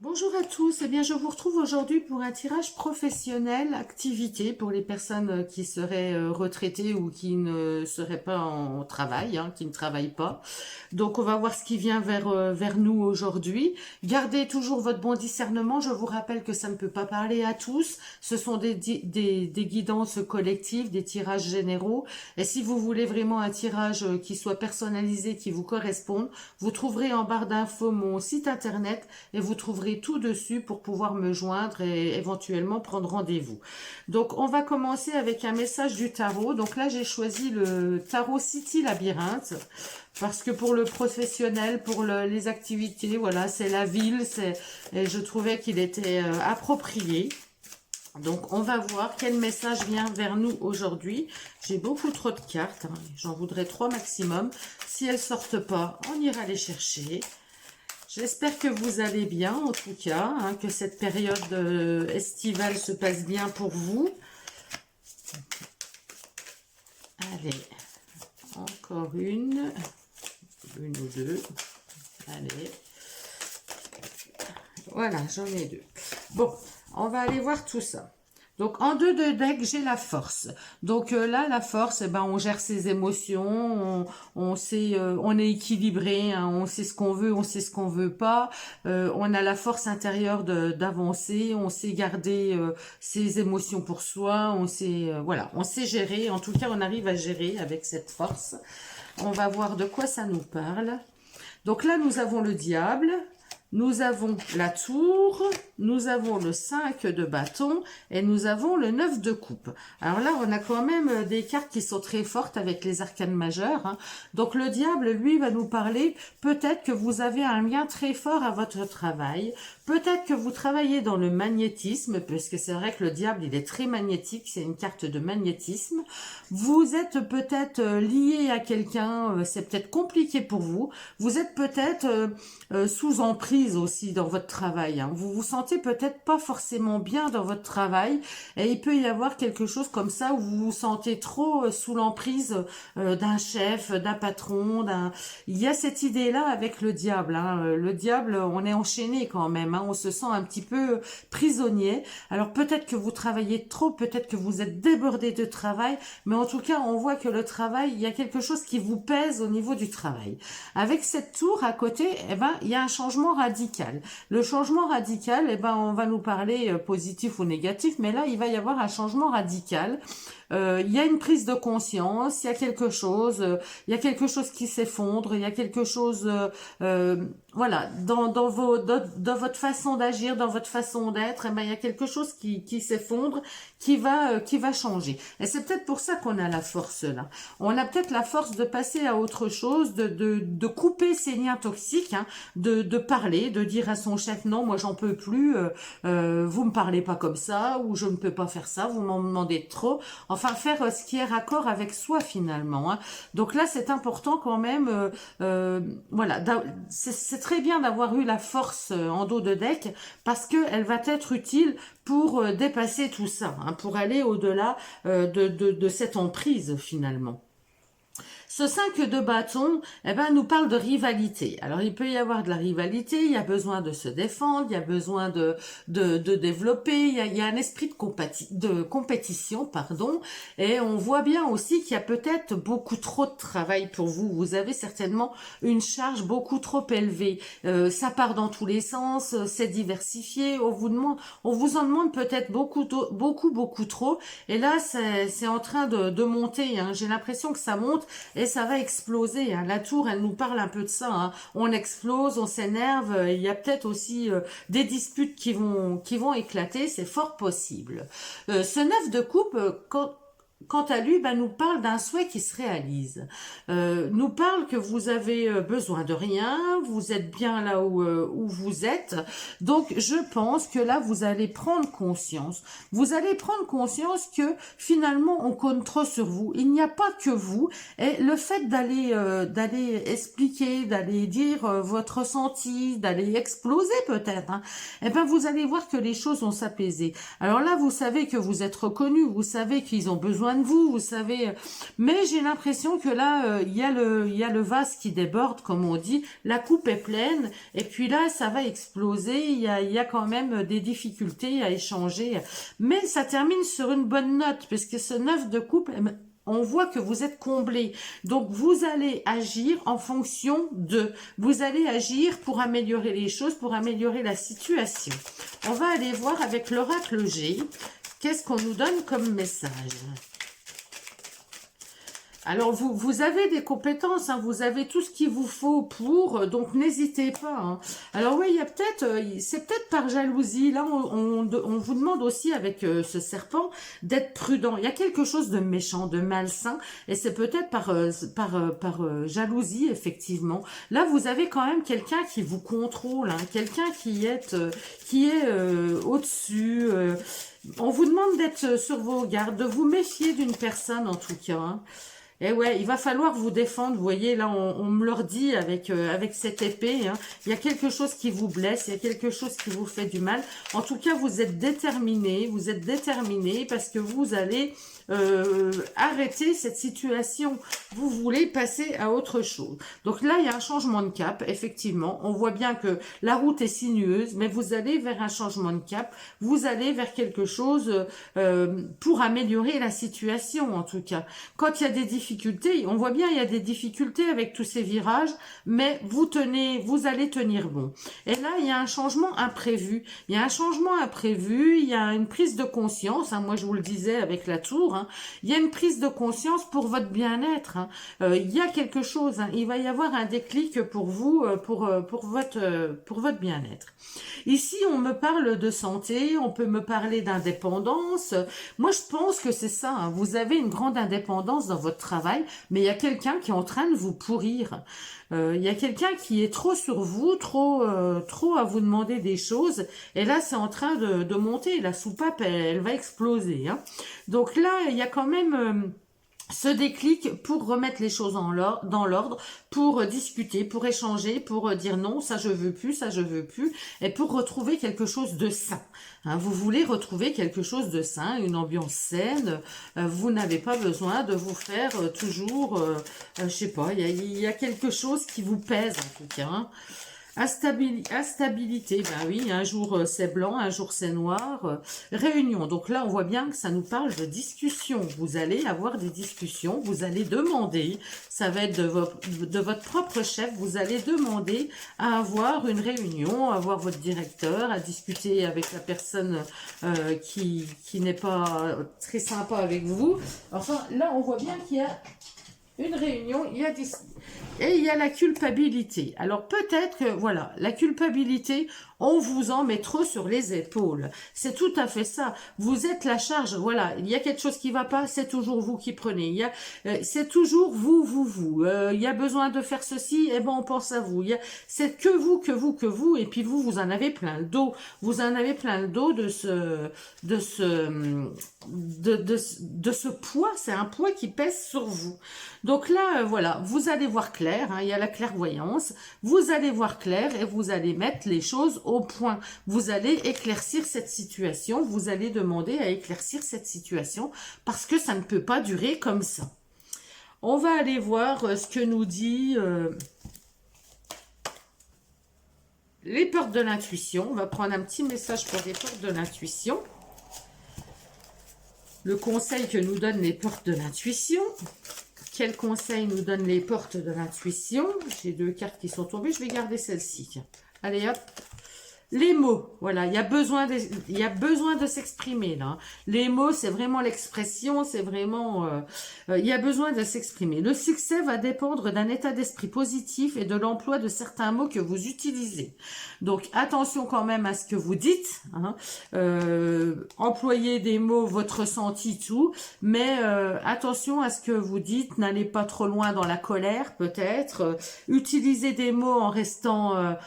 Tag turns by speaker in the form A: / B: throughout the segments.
A: Bonjour à tous, eh bien je vous retrouve aujourd'hui pour un tirage professionnel, activité pour les personnes qui seraient retraitées ou qui ne seraient pas en travail, qui ne travaillent pas. Donc on va voir ce qui vient vers nous aujourd'hui. Gardez toujours votre bon discernement, je vous rappelle que ça ne peut pas parler à tous, ce sont des guidances collectives, des tirages généraux, et si vous voulez vraiment un tirage qui soit personnalisé, qui vous corresponde, vous trouverez en barre d'infos mon site internet et vous trouverez tout dessus pour pouvoir me joindre et éventuellement prendre rendez-vous. Donc on va commencer avec un message du tarot. Donc là j'ai choisi le tarot City Labyrinthe parce que pour le professionnel, pour les activités, voilà, c'est la ville, et je trouvais qu'il était approprié. Donc, on va voir quel message vient vers nous aujourd'hui. J'ai beaucoup trop de cartes, j'en voudrais 3 maximum. Si elles sortent pas, on ira les chercher. J'espère que vous allez bien, en tout cas, que cette période estivale se passe bien pour vous. Allez, encore une ou deux. Allez, voilà, j'en ai 2. Bon, on va aller voir tout ça. Donc, en 2 de deck, j'ai la force. Donc là, la force, on gère ses émotions, on sait, on est équilibré, on sait ce qu'on veut, on sait ce qu'on veut pas. On a la force intérieure d'avancer, on sait garder ses émotions pour soi, on sait, voilà, on sait gérer. En tout cas, on arrive à gérer avec cette force. On va voir de quoi ça nous parle. Donc là, nous avons le diable. Nous avons la tour, nous avons le 5 de bâton et nous avons le 9 de coupe. Alors là, on a quand même des cartes qui sont très fortes avec les arcanes majeures. Donc le diable, lui, va nous parler, peut-être que vous avez un lien très fort à votre travail, peut-être que vous travaillez dans le magnétisme, puisque c'est vrai que le diable, il est très magnétique, c'est une carte de magnétisme. Vous êtes peut-être lié à quelqu'un, c'est peut-être compliqué pour vous. Vous êtes peut-être sous emprise aussi dans votre travail. Vous vous sentez peut-être pas forcément bien dans votre travail et il peut y avoir quelque chose comme ça où vous vous sentez trop sous l'emprise d'un chef, d'un patron, Il y a cette idée-là avec le diable. Le diable, on est enchaîné quand même. On se sent un petit peu prisonnier. Alors peut-être que vous travaillez trop, peut-être que vous êtes débordé de travail, mais en tout cas, on voit que le travail, il y a quelque chose qui vous pèse au niveau du travail. Avec cette tour à côté, il y a un changement radical. Le changement radical, on va nous parler positif ou négatif, mais là, il va y avoir un changement radical. Il y a une prise de conscience, il y a quelque chose, qui s'effondre, il y a quelque chose, voilà, dans votre façon d'agir, dans votre façon d'être, il y a quelque chose qui s'effondre, qui va changer. Et c'est peut-être pour ça qu'on a la force là. On a peut-être la force de passer à autre chose, de couper ces liens toxiques, de parler, de dire à son chef non, moi j'en peux plus, vous me parlez pas comme ça, ou je ne peux pas faire ça, vous m'en demandez trop. Enfin, faire ce qui est raccord avec soi finalement. Donc là, c'est important quand même. Voilà, c'est très bien d'avoir eu la force en dos de deck parce que elle va être utile pour dépasser tout ça, pour aller au-delà de cette emprise finalement. Ce 5 de bâton, nous parle de rivalité. Alors, il peut y avoir de la rivalité, il y a besoin de se défendre, il y a besoin de développer, il y a un esprit de compétition, pardon, et on voit bien aussi qu'il y a peut-être beaucoup trop de travail pour vous. Vous avez certainement une charge beaucoup trop élevée. Ça part dans tous les sens, c'est diversifié, on vous en demande peut-être beaucoup trop, et là, c'est en train de monter. J'ai l'impression que ça monte, et ça va exploser. La tour, elle nous parle un peu de ça. On explose, on s'énerve. Il y a peut-être aussi des disputes qui vont éclater. C'est fort possible. Ce 9 de coupe, quant à lui, nous parle d'un souhait qui se réalise. Nous parle que vous avez besoin de rien, vous êtes bien là où vous êtes. Donc, je pense que là, vous allez prendre conscience. Vous allez prendre conscience que finalement, on compte trop sur vous. Il n'y a pas que vous. Et le fait d'aller expliquer, d'aller dire votre ressenti, d'aller exploser peut-être, vous allez voir que les choses vont s'apaiser. Alors là, vous savez que vous êtes reconnu, vous savez qu'ils ont besoin besoin de vous, vous savez. Mais j'ai l'impression que là, il y a le vase qui déborde, comme on dit. La coupe est pleine, et puis là, ça va exploser. Il y a quand même des difficultés à échanger. Mais ça termine sur une bonne note, puisque ce 9 de coupe, on voit que vous êtes comblé. Donc, vous allez agir en fonction de. Vous allez agir pour améliorer les choses, pour améliorer la situation. On va aller voir avec l'oracle G. Qu'est-ce qu'on nous donne comme message? Alors, vous avez des compétences, hein, vous avez tout ce qu'il vous faut pour, donc n'hésitez pas. Hein. Alors oui, il y a peut-être, c'est peut-être par jalousie. Là, on vous demande aussi avec ce serpent d'être prudent. Il y a quelque chose de méchant, de malsain, et c'est peut-être par jalousie, effectivement. Là, vous avez quand même quelqu'un qui vous contrôle, hein, quelqu'un qui est au-dessus. On vous demande d'être sur vos gardes, de vous méfier d'une personne en tout cas. Hein. Et ouais, il va falloir vous défendre, vous voyez, là, on me le dit avec cette épée, hein. Il y a quelque chose qui vous blesse, il y a quelque chose qui vous fait du mal. En tout cas, vous êtes déterminé parce que vous allez arrêter cette situation. Vous voulez passer à autre chose. Donc là, il y a un changement de cap, effectivement. On voit bien que la route est sinueuse, mais vous allez vers un changement de cap. Vous allez vers quelque chose pour améliorer la situation, en tout cas. Quand il y a des difficultés, on voit bien il y a des difficultés avec tous ces virages, mais vous allez tenir bon. Et là, il y a un changement imprévu. Il y a un changement imprévu, il y a une prise de conscience. Hein, moi, je vous le disais avec la tour. Hein, il y a une prise de conscience pour votre bien-être. Hein, il y a quelque chose. Hein, il va y avoir un déclic pour vous, pour votre bien-être. Ici, on me parle de santé, on peut me parler d'indépendance. Moi, je pense que c'est ça. Hein, vous avez une grande indépendance dans votre travail, mais il y a quelqu'un qui est en train de vous pourrir. Il y a quelqu'un qui est trop sur vous, trop à vous demander des choses. Et là, c'est en train de monter. La soupape, elle va exploser. Hein. Donc là, il y a quand même ce déclic pour remettre les choses dans l'ordre, pour discuter, pour échanger, pour dire non, ça je veux plus, ça je veux plus, et pour retrouver quelque chose de sain. Hein, vous voulez retrouver quelque chose de sain, une ambiance saine. Vous n'avez pas besoin de vous faire toujours, je sais pas, il y a quelque chose qui vous pèse en tout cas. Hein. Instabilité, ben oui, un jour c'est blanc, un jour c'est noir. Réunion, donc là on voit bien que ça nous parle de discussion. Vous allez avoir des discussions, vous allez demander, ça va être de votre propre chef, vous allez demander à avoir une réunion, à avoir votre directeur, à discuter avec la personne qui n'est pas très sympa avec vous. Enfin, là on voit bien qu'il y a une réunion, et il y a la culpabilité. Alors peut-être que, voilà, la culpabilité, on vous en met trop sur les épaules. C'est tout à fait ça. Vous êtes la charge, voilà, il y a quelque chose qui va pas, c'est toujours vous qui prenez. C'est toujours vous. Il y a besoin de faire ceci, et ben on pense à vous. C'est que vous, et puis vous en avez plein le dos. Vous en avez plein le dos de ce poids. C'est un poids qui pèse sur vous. Donc là, voilà, vous allez voir clair, hein, il y a la clairvoyance, vous allez voir clair et vous allez mettre les choses au point. Vous allez éclaircir cette situation, vous allez demander à éclaircir cette situation parce que ça ne peut pas durer comme ça. On va aller voir ce que nous dit les portes de l'intuition. On va prendre un petit message pour les portes de l'intuition. Le conseil que nous donnent les portes de l'intuition. Quel conseil nous donnent les portes de l'intuition? J'ai deux cartes qui sont tombées, je vais garder celle-ci. Allez hop. Les mots, voilà, il y a besoin de s'exprimer là. Les mots, c'est vraiment l'expression, c'est vraiment, il y a besoin de s'exprimer. Le succès va dépendre d'un état d'esprit positif et de l'emploi de certains mots que vous utilisez. Donc attention quand même à ce que vous dites. Hein. Employez des mots, votre ressenti, tout, mais attention à ce que vous dites. N'allez pas trop loin dans la colère, peut-être. Utilisez des mots en restant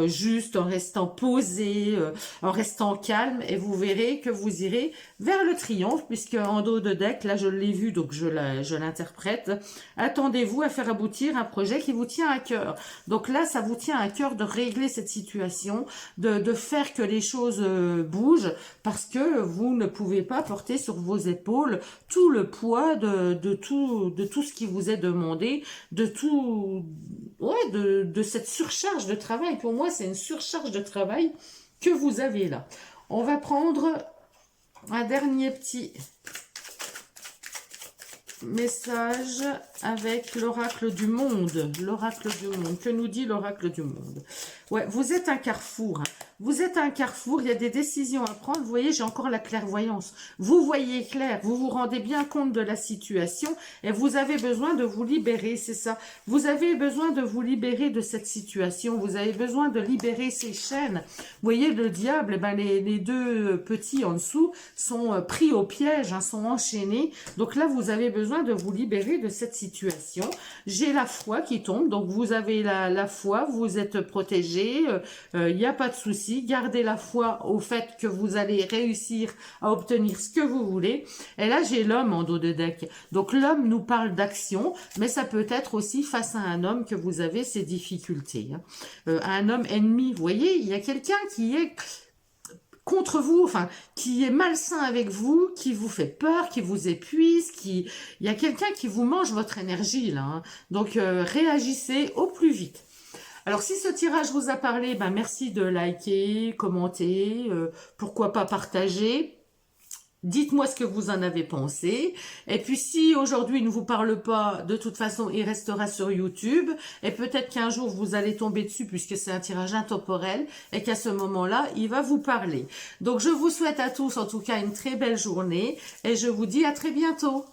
A: juste, en restant posé, en restant calme, et vous verrez que vous irez vers le triomphe, puisque en dos de deck, là je l'ai vu, donc je l'interprète. Attendez-vous à faire aboutir un projet qui vous tient à cœur. Donc là, ça vous tient à cœur de régler cette situation, de faire que les choses bougent, parce que vous ne pouvez pas porter sur vos épaules tout le poids de tout ce qui vous est demandé, de cette surcharge de travail. Pour moi, c'est une surcharge de travail que vous avez là. On va prendre un dernier petit message avec l'oracle du monde. L'oracle du monde. Que nous dit l'oracle du monde? Ouais, vous êtes un carrefour. Hein. Vous êtes un carrefour, il y a des décisions à prendre. Vous voyez, j'ai encore la clairvoyance. Vous voyez clair, vous vous rendez bien compte de la situation et vous avez besoin de vous libérer, c'est ça. Vous avez besoin de vous libérer de cette situation. Vous avez besoin de libérer ces chaînes. Vous voyez, le diable, ben les deux petits en dessous sont pris au piège, hein, sont enchaînés. Donc là, vous avez besoin de vous libérer de cette situation. J'ai la foi qui tombe, donc vous avez la foi, vous êtes protégé, il n'y a pas de souci. Gardez la foi au fait que vous allez réussir à obtenir ce que vous voulez. Et là, j'ai l'homme en dos de deck. Donc l'homme nous parle d'action, mais ça peut être aussi face à un homme que vous avez ces difficultés. Hein. Un homme ennemi, vous voyez, il y a quelqu'un qui est contre vous, enfin, qui est malsain avec vous, qui vous fait peur, qui vous épuise, il y a quelqu'un qui vous mange votre énergie, là. Hein. Donc, réagissez au plus vite. Alors, si ce tirage vous a parlé, ben, merci de liker, commenter, pourquoi pas partager. Dites-moi ce que vous en avez pensé. Et puis, si aujourd'hui il ne vous parle pas, de toute façon, il restera sur YouTube. Et peut-être qu'un jour, vous allez tomber dessus puisque c'est un tirage intemporel et qu'à ce moment-là, il va vous parler. Donc, je vous souhaite à tous, en tout cas, une très belle journée et je vous dis à très bientôt.